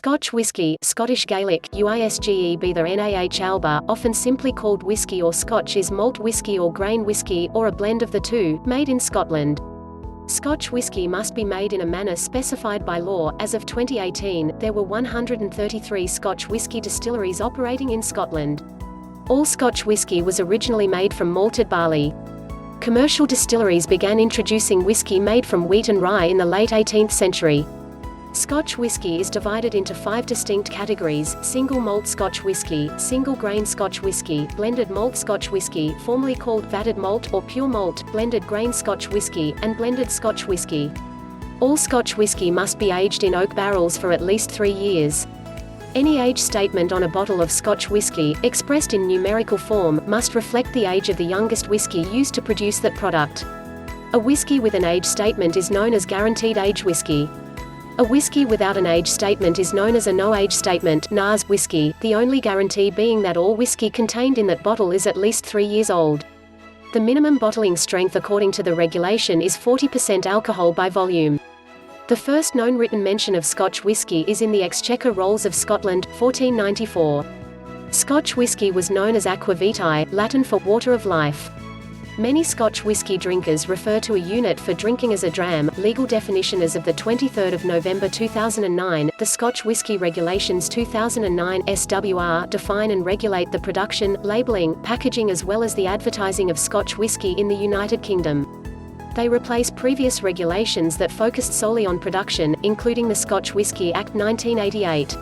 Scotch whisky, Scottish Gaelic, Whisky the Nah Alba, often simply called whisky or Scotch, is malt whisky or grain whisky, or a blend of the two, made in Scotland. Scotch whisky must be made in a manner specified by law. As of 2018, there were 133 Scotch whisky distilleries operating in Scotland. All Scotch whisky was originally made from malted barley. Commercial distilleries began introducing whisky made from wheat and rye in the late 18th century. Scotch whisky is divided into 5 distinct categories: single malt Scotch whisky, single grain Scotch whisky, blended malt Scotch whisky, formerly called vatted malt or pure malt, blended grain Scotch whisky, and blended Scotch whisky. All Scotch whisky must be aged in oak barrels for at least 3 years. Any age statement on a bottle of Scotch whisky, expressed in numerical form, must reflect the age of the youngest whisky used to produce that product. A whisky with an age statement is known as guaranteed age whisky. A whisky without an age statement is known as a no-age statement (NAS) whisky, the only guarantee being that all whisky contained in that bottle is at least 3 years old. The minimum bottling strength according to the regulation is 40% alcohol by volume. The first known written mention of Scotch whisky is in the Exchequer Rolls of Scotland, 1494. Scotch whisky was known as aqua vitae, Latin for water of life. Many Scotch whisky drinkers refer to a unit for drinking as a dram. Legal definition as of the 23rd of November 2009, the Scotch Whisky Regulations 2009 (SWR) define and regulate the production, labelling, packaging as well as the advertising of Scotch whisky in the United Kingdom. They replace previous regulations that focused solely on production, including the Scotch Whisky Act 1988.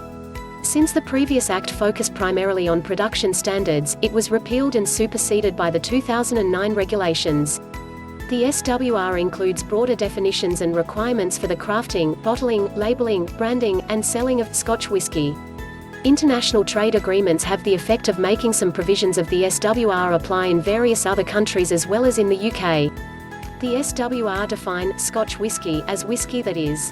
Since the previous act focused primarily on production standards, it was repealed and superseded by the 2009 regulations. The SWR includes broader definitions and requirements for the crafting, bottling, labelling, branding, and selling of Scotch whisky. International trade agreements have the effect of making some provisions of the SWR apply in various other countries as well as in the UK. The SWR define Scotch whisky as whisky that is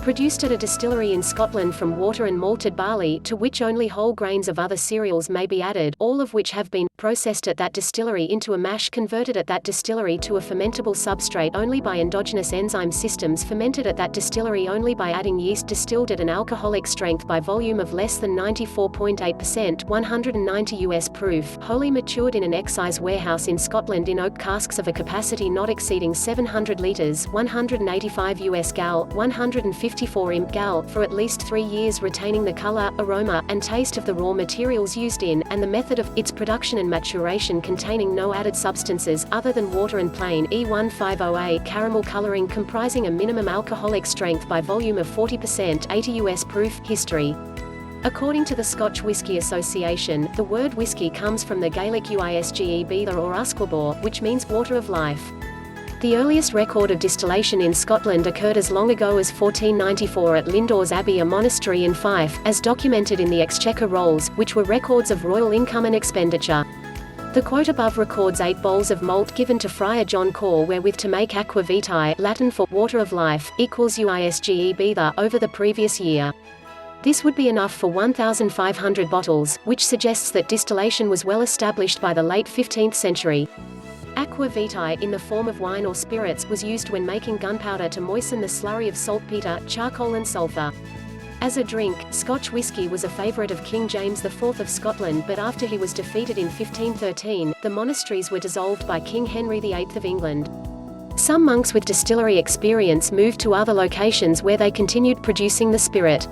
produced at a distillery in Scotland from water and malted barley, to which only whole grains of other cereals may be added, all of which have been processed at that distillery into a mash converted at that distillery to a fermentable substrate only by endogenous enzyme systems, fermented at that distillery only by adding yeast, distilled at an alcoholic strength by volume of less than 94.8%, 190 US proof, wholly matured in an excise warehouse in Scotland in oak casks of a capacity not exceeding 700 litres, 185 US gal, 154 imp gal, for at least 3 years, retaining the colour, aroma, and taste of the raw materials used in, and the method of its production and maturation containing no added substances other than water and plain E150A caramel colouring, comprising a minimum alcoholic strength by volume of 40%, 80 US proof. History. According to the Scotch Whisky Association, the word whisky comes from the Gaelic Whisky or Usquebaugh, which means water of life. The earliest record of distillation in Scotland occurred as long ago as 1494 at Lindores Abbey, a monastery in Fife, as documented in the Exchequer Rolls, which were records of royal income and expenditure. The quote above records 8 bowls of malt given to Friar John Core wherewith to make aqua vitae, Latin for water of life, equals Whisky over the previous year. This would be enough for 1,500 bottles, which suggests that distillation was well established by the late 15th century. Aqua vitae, in the form of wine or spirits, was used when making gunpowder to moisten the slurry of saltpeter, charcoal and sulphur. As a drink, Scotch whisky was a favourite of King James IV of Scotland, but after he was defeated in 1513, the monasteries were dissolved by King Henry VIII of England. Some monks with distillery experience moved to other locations where they continued producing the spirit.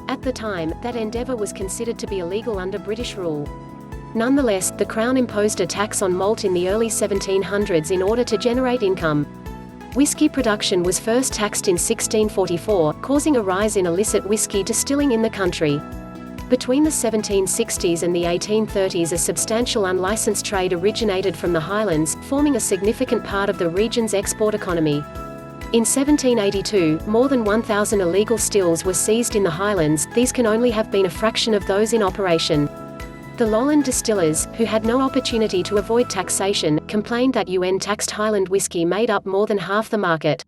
At the time, that endeavour was considered to be illegal under British rule. Nonetheless, the Crown imposed a tax on malt in the early 1700s in order to generate income. Whisky production was first taxed in 1644, causing a rise in illicit whisky distilling in the country. Between the 1760s and the 1830s, a substantial unlicensed trade originated from the Highlands, forming a significant part of the region's export economy. In 1782, more than 1,000 illegal stills were seized in the Highlands. These can only have been a fraction of those in operation. The lowland distillers, who had no opportunity to avoid taxation, complained that UN-taxed Highland whisky made up more than half the market.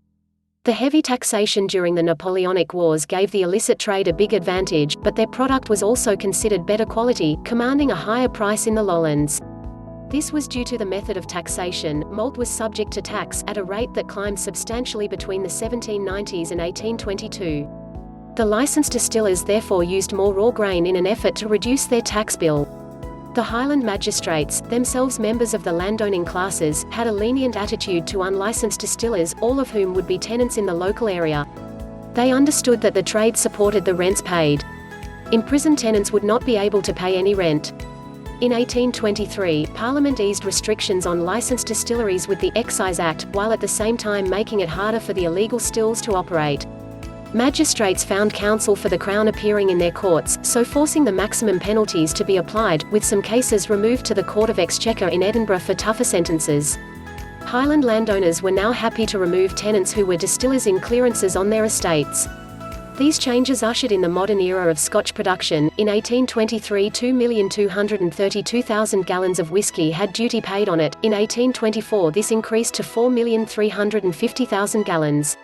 The heavy taxation during the Napoleonic Wars gave the illicit trade a big advantage, but their product was also considered better quality, commanding a higher price in the lowlands. This was due to the method of taxation. Malt was subject to tax, at a rate that climbed substantially between the 1790s and 1822. The licensed distillers therefore used more raw grain in an effort to reduce their tax bill. The Highland magistrates, themselves members of the landowning classes, had a lenient attitude to unlicensed distillers, all of whom would be tenants in the local area. They understood that the trade supported the rents paid. Imprisoned tenants would not be able to pay any rent. In 1823, Parliament eased restrictions on licensed distilleries with the Excise Act, while at the same time making it harder for the illegal stills to operate. Magistrates found counsel for the Crown appearing in their courts, so forcing the maximum penalties to be applied, with some cases removed to the Court of Exchequer in Edinburgh for tougher sentences. Highland landowners were now happy to remove tenants who were distillers in clearances on their estates. These changes ushered in the modern era of Scotch production. In 1823, 2,232,000 gallons of whiskey had duty paid on it. In 1824, this increased to 4,350,000 gallons.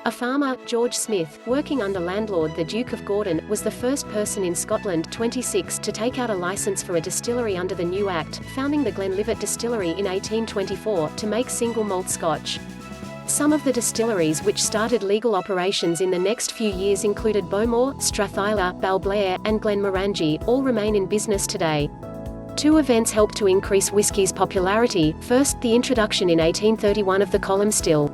A farmer, George Smith, working under landlord the Duke of Gordon, was the first person in Scotland 26 to take out a licence for a distillery under the new Act, founding the Glenlivet Distillery in 1824, to make single malt Scotch. Some of the distilleries which started legal operations in the next few years included Bowmore, Strathyla, Balblair, and Glenmorangie, all remain in business today. Two events helped to increase whisky's popularity. First, the introduction in 1831 of the column still.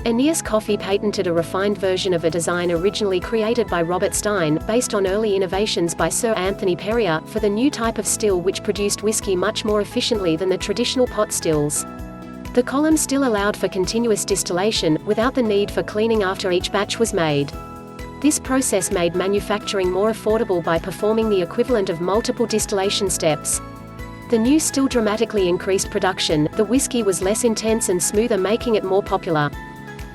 Aeneas Coffey patented a refined version of a design originally created by Robert Stein, based on early innovations by Sir Anthony Perrier, for the new type of still which produced whisky much more efficiently than the traditional pot stills. The column still allowed for continuous distillation, without the need for cleaning after each batch was made. This process made manufacturing more affordable by performing the equivalent of multiple distillation steps. The new still dramatically increased production. The whisky was less intense and smoother, making it more popular.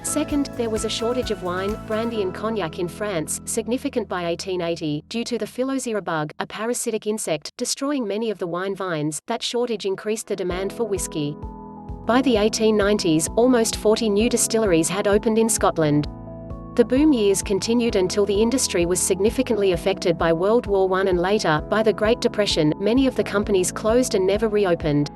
Second, there was a shortage of wine, brandy and cognac in France, significant by 1880, due to the Phylloxera bug, a parasitic insect, destroying many of the wine vines. That shortage increased the demand for whisky. By the 1890s, almost 40 new distilleries had opened in Scotland. The boom years continued until the industry was significantly affected by World War I and later, by the Great Depression. Many of the companies closed and never reopened.